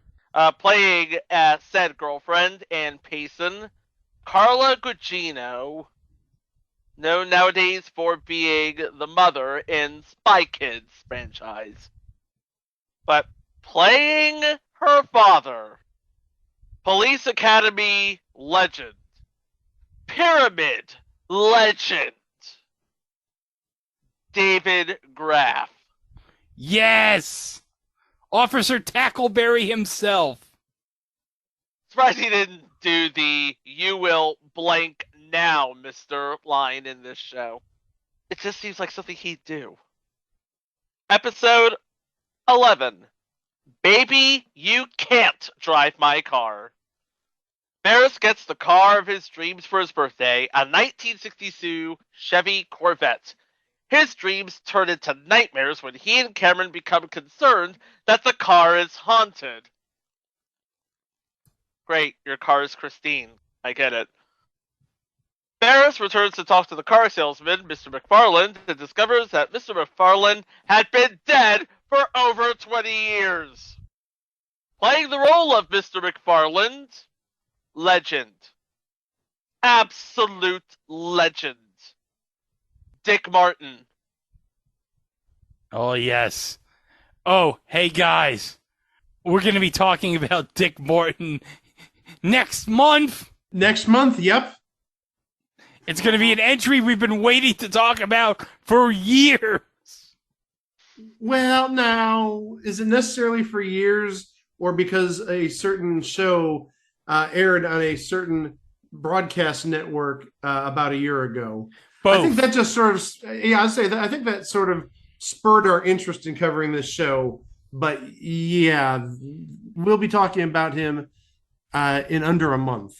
Playing said girlfriend, Ann Payson, Carla Gugino, known nowadays for being the mother in Spy Kids franchise. But playing her father, Police Academy legend, Pyramid legend, David Graff. Yes! Officer Tackleberry himself. Surprised he didn't do the "you will blank now, Mr." line in this show. It just seems like something he'd do. Episode 11. Baby, you can't drive my car. Ferris gets the car of his dreams for his birthday, a 1962 Chevy Corvette. His dreams turn into nightmares when he and Cameron become concerned that the car is haunted. Great, your car is Christine. I get it. Ferris returns to talk to the car salesman, Mr. McFarland, and discovers that Mr. McFarland had been dead for over 20 years. Playing the role of Mr. McFarland, legend. Absolute legend. Dick Martin. Oh, yes. Oh, hey, guys. We're going to be talking about Dick Martin next month. Next month, yep. It's going to be an entry we've been waiting to talk about for years. Well, now, is it necessarily for years or because a certain show aired on a certain broadcast network about a year ago? I think Both. that just sort of, yeah, I'd say that. I think that sort of spurred our interest in covering this show. But yeah, we'll be talking about him in under a month.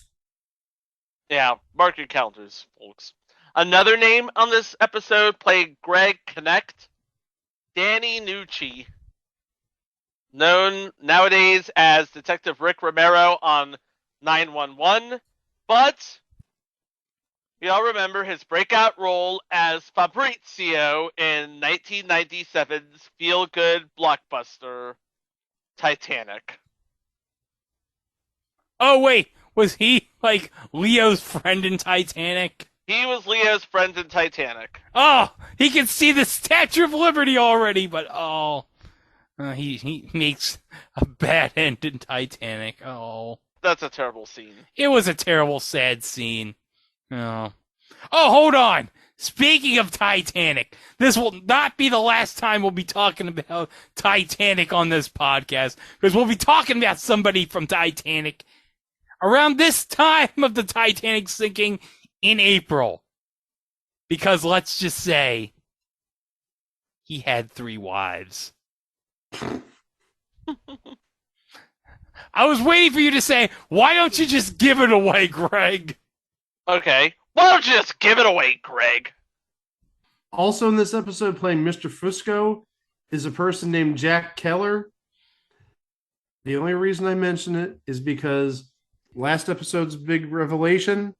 Yeah, mark your calendars, folks. Another name on this episode playing Greg Connect, Danny Nucci, known nowadays as Detective Rick Romero on 911, but we all remember his breakout role as Fabrizio in 1997's feel-good blockbuster, Titanic. Oh, wait. Was he, like, Leo's friend in Titanic? He was Leo's friend in Titanic. Oh, he can see the Statue of Liberty already, but he makes a bad end in Titanic. Oh, That's a terrible scene. it was a terrible, sad scene. Oh, hold on. Speaking of Titanic, this will not be the last time we'll be talking about Titanic on this podcast, because we'll be talking about somebody from Titanic around this time of the Titanic sinking in April. Because let's just say he had 3 wives. I was waiting for you to say, why don't you just give it away, Greg? Okay. Why don't you just give it away, Greg? Also in this episode, playing Mr. Fusco is a person named Jack Keller. The only reason I mention it is because last episode's big revelation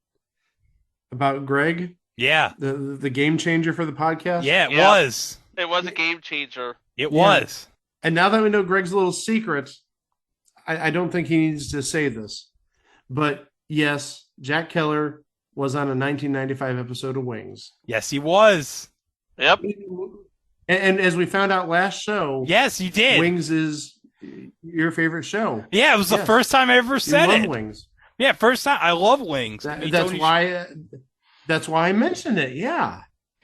about Greg, Yeah. the game changer for the podcast. Yeah, it Yeah. was. It was a game changer. It was. And now that we know Greg's little secret, I don't think he needs to say this. But yes, Jack Keller was on a 1995 episode of Wings. Yes, he was. Yep. And as we found out last show, Yes, you did. Wings is your favorite show. Yeah, it was the Yes. first time I ever You said love it. Wings. Yeah, first time. I love Wings. That- Me, that's Tony- why. That's why I mentioned it. Yeah.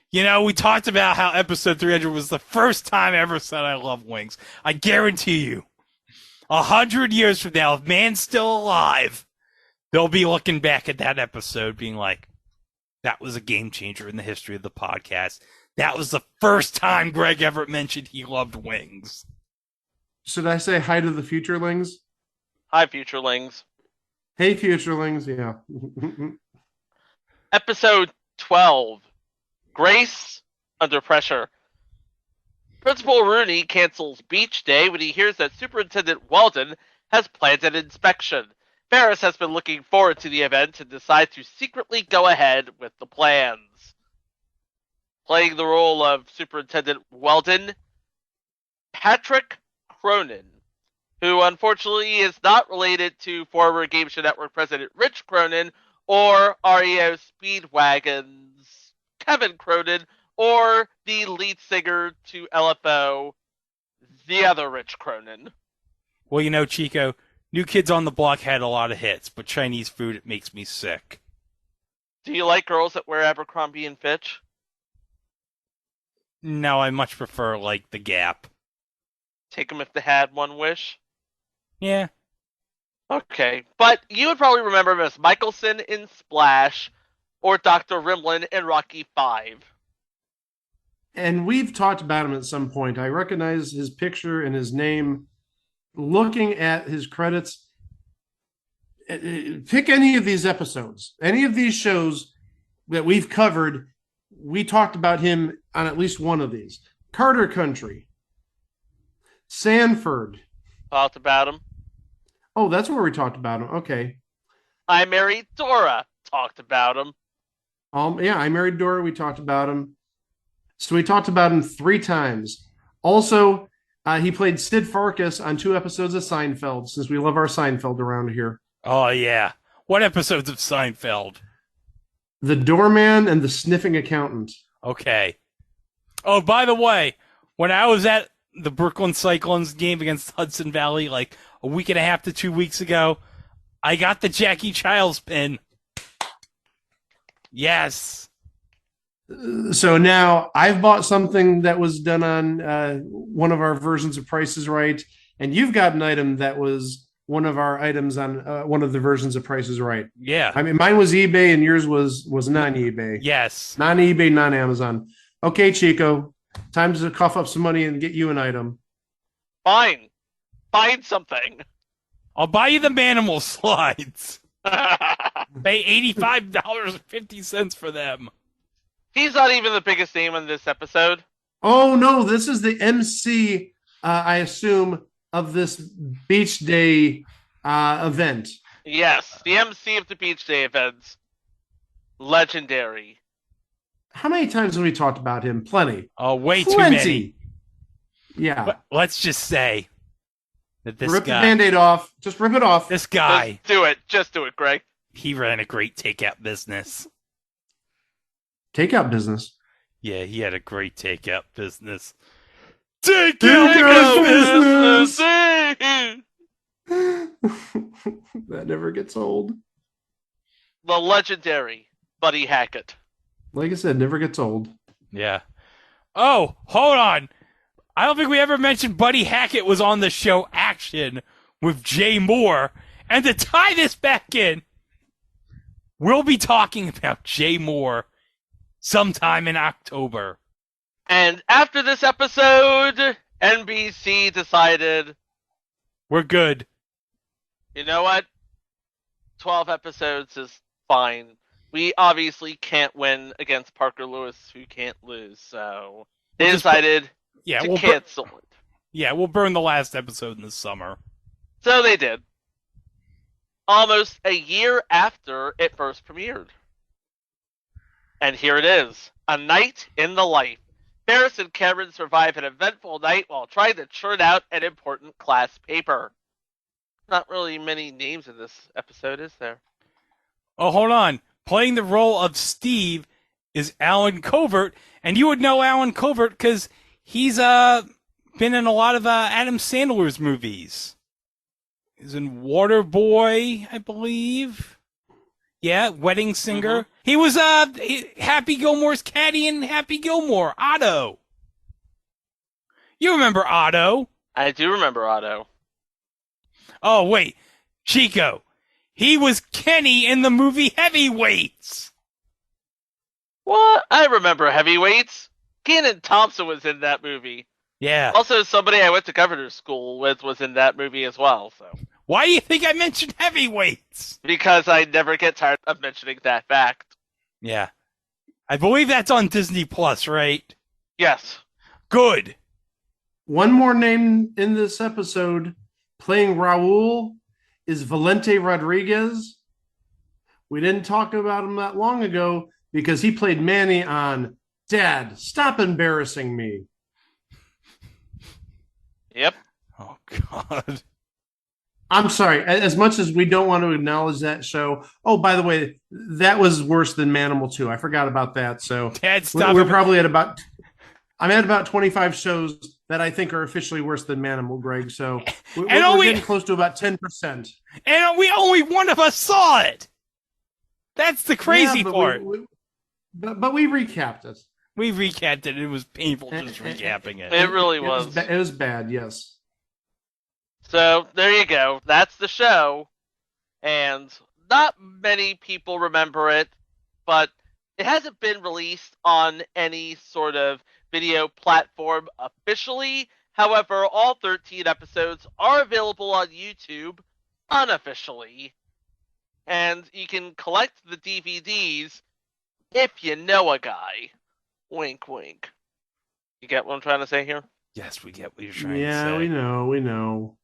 You know, we talked about how episode 300 was the first time I ever said I love Wings. I guarantee you, 100 years from now, if man's still alive, they'll be looking back at that episode being like, that was a game changer in the history of the podcast. That was the first time Greg ever mentioned he loved Wings. Should I say hi to the futurelings? Hi, Futurelings. Hey, futurelings. Yeah. Episode 12. Grace Under Pressure. Principal Rooney cancels beach day when he hears that Superintendent Weldon has planned an inspection. Ferris has been looking forward to the event and decides to secretly go ahead with the plans. Playing the role of Superintendent Weldon, Patrick Cronin, who unfortunately is not related to former Game Show Network president Rich Cronin or REO Speedwagon's Kevin Cronin or the lead singer to LFO, the other Rich Cronin. Well, you know, Chico, New Kids on the Block had a lot of hits, but Chinese food, it makes me sick. Do you like girls that wear Abercrombie and Fitch? No, I much prefer, like, The Gap. Take them if they had one wish? Yeah. Okay, but you would probably remember him as Michelson in Splash or Dr. Rimlin in Rocky V. And we've talked about him at some point. I recognize his picture and his name. Looking at his credits, pick any of these episodes, any of these shows that we've covered. We talked about him on at least one of these. Carter Country, Sanford. Talked about him. Oh, that's where we talked about him. Okay. I Married Dora. Talked about him. Yeah, I Married Dora. We talked about him. So we talked about him 3 times. Also, he played Sid Farkas on 2 episodes of Seinfeld, since we love our Seinfeld around here. Oh, yeah. What episodes of Seinfeld? The Doorman and the Sniffing Accountant. Okay. Oh, by the way, when I was at the Brooklyn Cyclones game against Hudson Valley like a week and a half to 2 weeks ago, I got the Jackie Childs pin. Yes. So now I've bought something that was done on one of our versions of Price is Right, and you've got an item that was one of our items on one of the versions of Price is Right. Yeah. I mean, mine was eBay, and yours was non-eBay. Yes. Non-eBay, non-Amazon. Okay, Chico, time to cough up some money and get you an item. Fine. Find something. I'll buy you the Manimal slides. Pay $85.50 for them. He's not even the biggest name in this episode. Oh no, this is the MC, I assume, of this beach day event. Yes, the MC of the Beach Day events. Legendary. How many times have we talked about him? Plenty. Oh, way too Plenty. many. Yeah. But let's just say that this Rip guy, the Band-Aid off. Just rip it off. this guy, Just do it. Just do it, Greg. he ran a great takeout business. Takeout business. Yeah, he had a great takeout business. Takeout business. The That never gets old. legendary Buddy Hackett. Like I said, never gets old. Yeah. Oh, hold on. I don't think we ever mentioned Buddy Hackett was on the show Action with Jay Moore. And to tie this back in, we'll be talking about Jay Moore sometime in October. And after this episode, NBC decided, We're good. you know what? 12 episodes is fine. We obviously can't win against Parker Lewis, who can't lose, so they decided Yeah, to cancel it. Yeah, we'll burn the last episode in the summer. So they did. Almost a year after it first premiered. And here it is. A night in the life. Ferris and Cameron survive an eventful night while trying to churn out an important class paper. Not really many names in this episode, is there? Oh, hold on. Playing the role of Steve is Alan Covert, and you would know Alan Covert because he's been in a lot of Adam Sandler's movies. He's in Waterboy, I believe. Yeah, Wedding Singer. Mm-hmm. He was Happy Gilmore's caddy in Happy Gilmore, Otto. You remember Otto? I do remember Otto. Oh, wait. Chico. He was Kenny in the movie Heavyweights. What? I remember Heavyweights. Kenan Thompson was in that movie. Yeah. Also, somebody I went to governor's school with was in that movie as well, so. Why do you think I mentioned Heavyweights? Because I never get tired of mentioning that fact. Yeah. I believe that's on Disney Plus, right? Yes. Good. One more name in this episode playing Raul is Valente Rodriguez. We didn't talk about him that long ago because he played Manny on Dad, Stop Embarrassing Me. Yep. Oh, God. I'm sorry. As much as we don't want to acknowledge that show, oh, by the way, that was worse than Manimal 2. I forgot about that. So Dad, stop. we're probably at about, I'm at about 25 shows that I think are officially worse than Manimal, Greg. So we're getting close to about 10%. And only one of us saw it. That's the crazy part. But we recapped it. We recapped it. It was painful just recapping it. It really was. It was bad, yes. So, there you go. That's the show. And not many people remember it, but it hasn't been released on any sort of video platform officially. However, all 13 episodes are available on YouTube unofficially. And you can collect the DVDs if you know a guy. Wink, wink. You get what I'm trying to say here? Yes, we get what you're trying to say. Yeah, we know.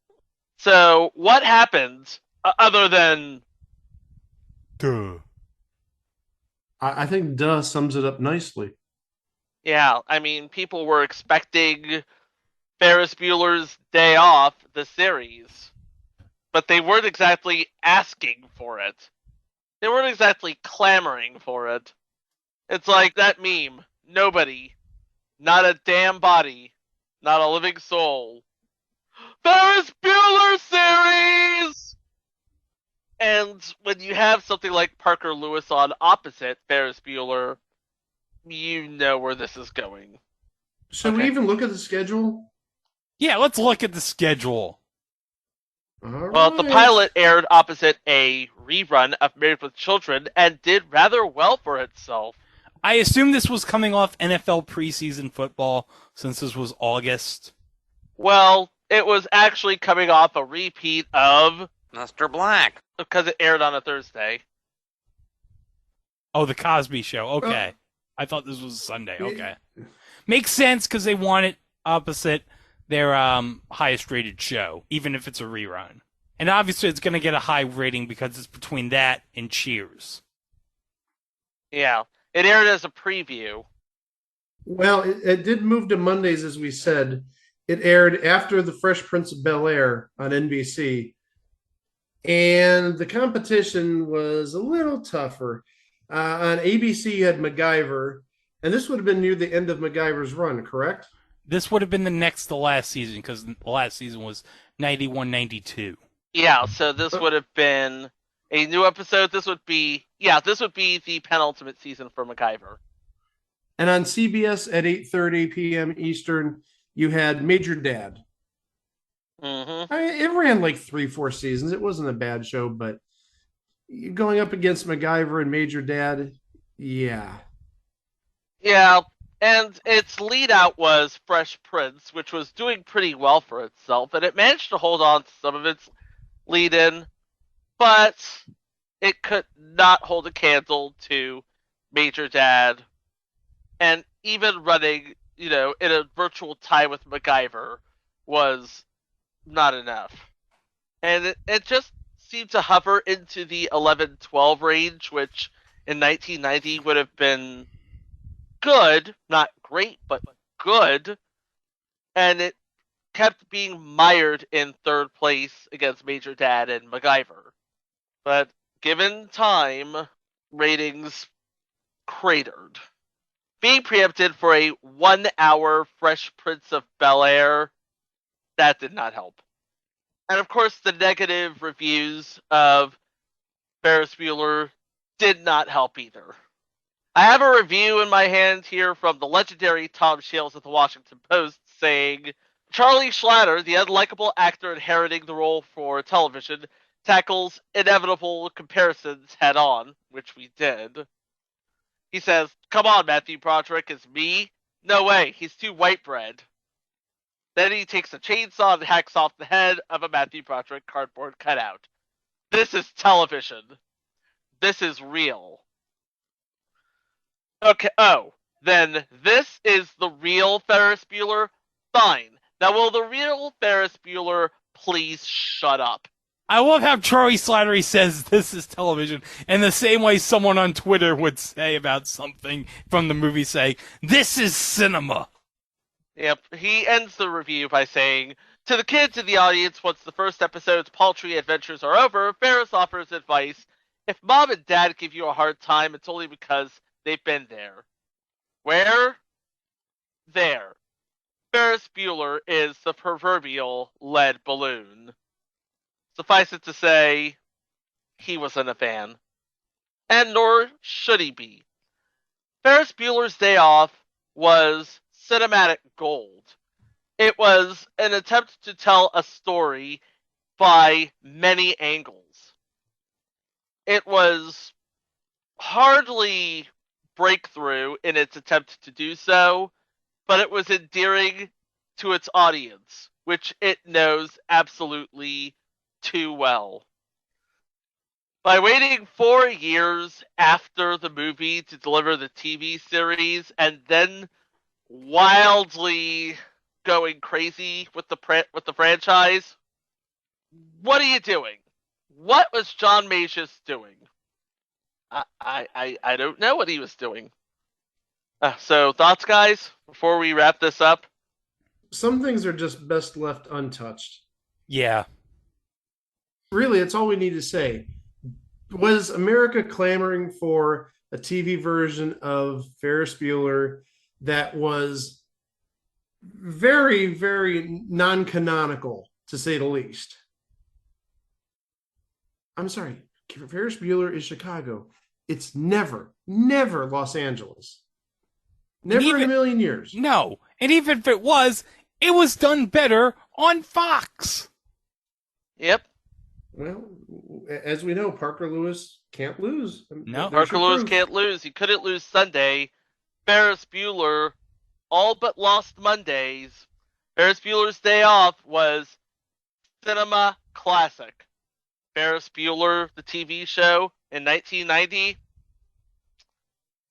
So, what happened other than... Duh. I think duh sums it up nicely. Yeah, I mean, people were expecting Ferris Bueller's Day Off, the series. But they weren't exactly asking for it. They weren't exactly clamoring for it. It's like that meme. Nobody. Not a damn body. Not a living soul. Ferris Bueller series! And when you have something like Parker Lewis on opposite Ferris Bueller, you know where this is going. Should we even look at the schedule? Yeah, let's look at the schedule. Well, the pilot aired opposite a rerun of Married with Children and did rather well for itself. I assume this was coming off NFL preseason football, since this was August. Well, it was actually coming off a repeat of Mr. Black, because it aired on a Thursday. Oh, the Cosby Show. Okay. I thought this was Sunday. Okay. Makes sense because they want it opposite their highest rated show, even if it's a rerun. And obviously it's going to get a high rating because it's between that and Cheers. Yeah. It aired as a preview. Well, it did move to Mondays, as we said. It aired after The Fresh Prince of Bel-Air on NBC. And the competition was a little tougher. On ABC, you had MacGyver. And this would have been near the end of MacGyver's run, correct? This would have been the next to last season because the last season was 91-92. Yeah, so this would have been a new episode. This would be the penultimate season for MacGyver. And on CBS at 8:30 p.m. Eastern, you had Major Dad. Mm-hmm. It ran like 3-4 seasons. It wasn't a bad show, but going up against MacGyver and Major Dad, yeah. Yeah, and its lead out was Fresh Prince, which was doing pretty well for itself, and it managed to hold on to some of its lead in, but it could not hold a candle to Major Dad. And even running, in a virtual tie with MacGyver was not enough. And it just seemed to hover into the 11-12 range, which in 1990 would have been good, not great, but good. And it kept being mired in third place against Major Dad and MacGyver. But given time, ratings cratered. Being preempted for a 1-hour Fresh Prince of Bel-Air, that did not help. And of course, the negative reviews of Ferris Bueller did not help either. I have a review in my hand here from the legendary Tom Shales of the Washington Post saying, Charlie Schlatter, the unlikable actor inheriting the role for television, tackles inevitable comparisons head on, which we did. He says, come on, Matthew Broderick is me? No way, he's too white bread. Then he takes a chainsaw and hacks off the head of a Matthew Broderick cardboard cutout. This is television. This is real. Okay, then this is the real Ferris Bueller? Fine. Now will the real Ferris Bueller please shut up? I love how Charlie Slattery says this is television, and the same way someone on Twitter would say about something from the movie, say, this is cinema. Yep, he ends the review by saying, to the kids in the audience, once the first episode's paltry adventures are over, Ferris offers advice. If mom and dad give you a hard time, it's only because they've been there. Where? There. Ferris Bueller is the proverbial lead balloon. Suffice it to say, he wasn't a fan. And nor should he be. Ferris Bueller's Day Off was cinematic gold. It was an attempt to tell a story by many angles. It was hardly breakthrough in its attempt to do so, but it was endearing to its audience, which it knows absolutely too well. By waiting 4 years after the movie to deliver the TV series and then wildly going crazy with the franchise, what are you doing? What was John Majus doing? I don't know what he was doing. So thoughts, guys, before we wrap this up? Some things are just best left untouched. Yeah. Really, that's all we need to say. Was America clamoring for a TV version of Ferris Bueller that was very, very non-canonical, to say the least? I'm sorry, Ferris Bueller is Chicago. It's never Los Angeles. Never in a million years. No. And even if it was done better on Fox. Yep. Well, as we know, Parker Lewis can't lose. No. Parker Lewis can't lose. He couldn't lose Sunday. Ferris Bueller all but lost Mondays. Ferris Bueller's Day Off was cinema classic. Ferris Bueller, the TV show in 1990,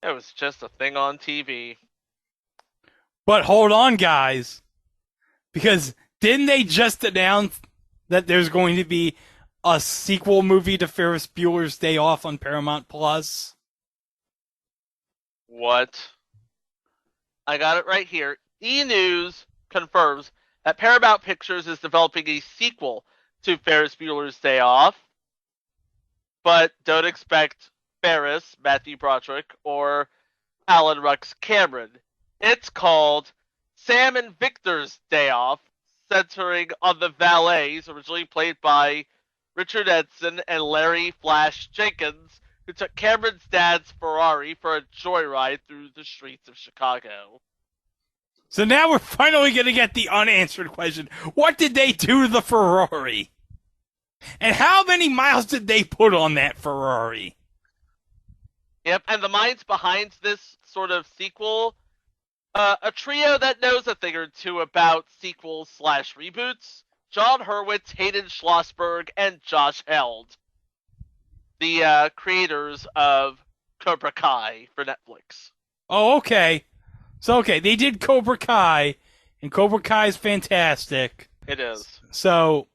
it was just a thing on TV. But hold on, guys. Because didn't they just announce that there's going to be a sequel movie to Ferris Bueller's Day Off on Paramount Plus? What? I got it right here. E! News confirms that Paramount Pictures is developing a sequel to Ferris Bueller's Day Off, but don't expect Ferris, Matthew Broderick, or Alan Rux Cameron. It's called Sam and Victor's Day Off, centering on the valets, originally played by Richard Edson and Larry Flash Jenkins, who took Cameron's dad's Ferrari for a joyride through the streets of Chicago. So now we're finally going to get the unanswered question. What did they do to the Ferrari? And how many miles did they put on that Ferrari? Yep, and the minds behind this sort of sequel, a trio that knows a thing or two about sequels/reboots, John Hurwitz, Hayden Schlossberg, and Josh Held, the creators of Cobra Kai for Netflix. Oh, okay. So, okay, they did Cobra Kai, and Cobra Kai is fantastic. It is. So,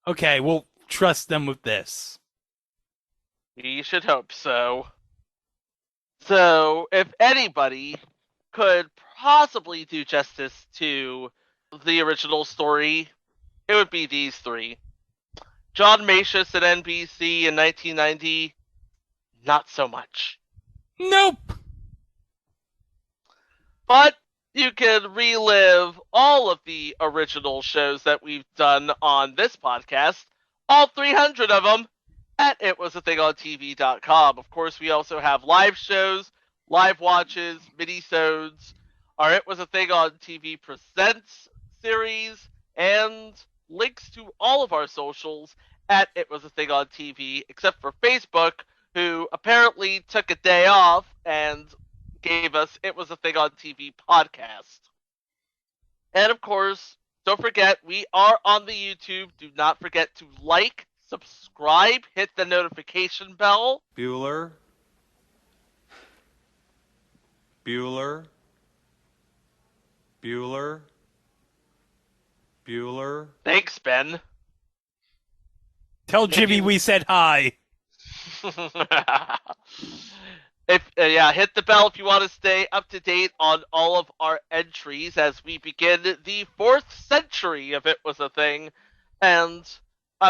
okay, we'll trust them with this. You should hope so. So, if anybody could possibly do justice to the original story, it would be these three. John Macius at NBC in 1990, not so much. Nope! But you can relive all of the original shows that we've done on this podcast, all 300 of them, at itwasathingontv.com. Of course, we also have live shows, live watches, minisodes, our It Was a Thing on TV Presents series, and links to all of our socials at It Was a Thing on TV, except for Facebook, who apparently took a day off and gave us It Was a Thing on TV podcast. And of course, don't forget, we are on the YouTube. Do not forget to like, subscribe, hit the notification bell. Bueller. Bueller. Bueller. Bueller. Thanks, Ben. Tell Jimmy we said hi. Hit the bell if you want to stay up to date on all of our entries as we begin the 4th century of It Was a Thing. And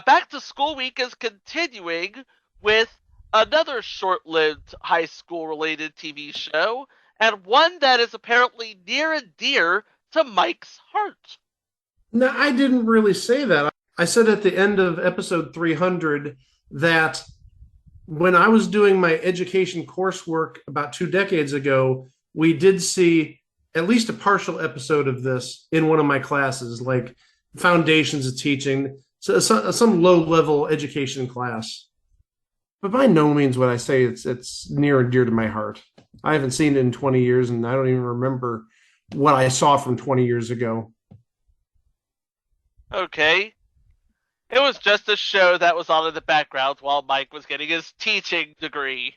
Back to School Week is continuing with another short-lived high school-related TV show, and one that is apparently near and dear to Mike's heart. No, I didn't really say that. I said at the end of episode 300 that when I was doing my education coursework about 2 decades ago, we did see at least a partial episode of this in one of my classes, like foundations of teaching, so some low-level education class. But by no means would I say it's near and dear to my heart. I haven't seen it in 20 years, and I don't even remember what I saw from 20 years ago. Okay. It was just a show that was on in the background while Mike was getting his teaching degree.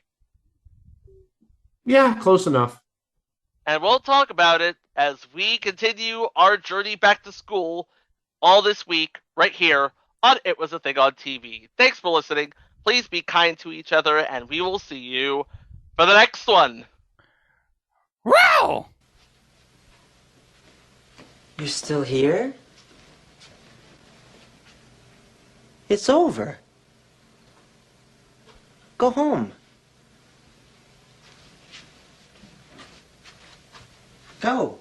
Yeah, close enough. And we'll talk about it as we continue our journey back to school all this week, right here on It Was a Thing on TV. Thanks for listening. Please be kind to each other, and we will see you for the next one. Wow! You're still here? It's over. Go home. Go.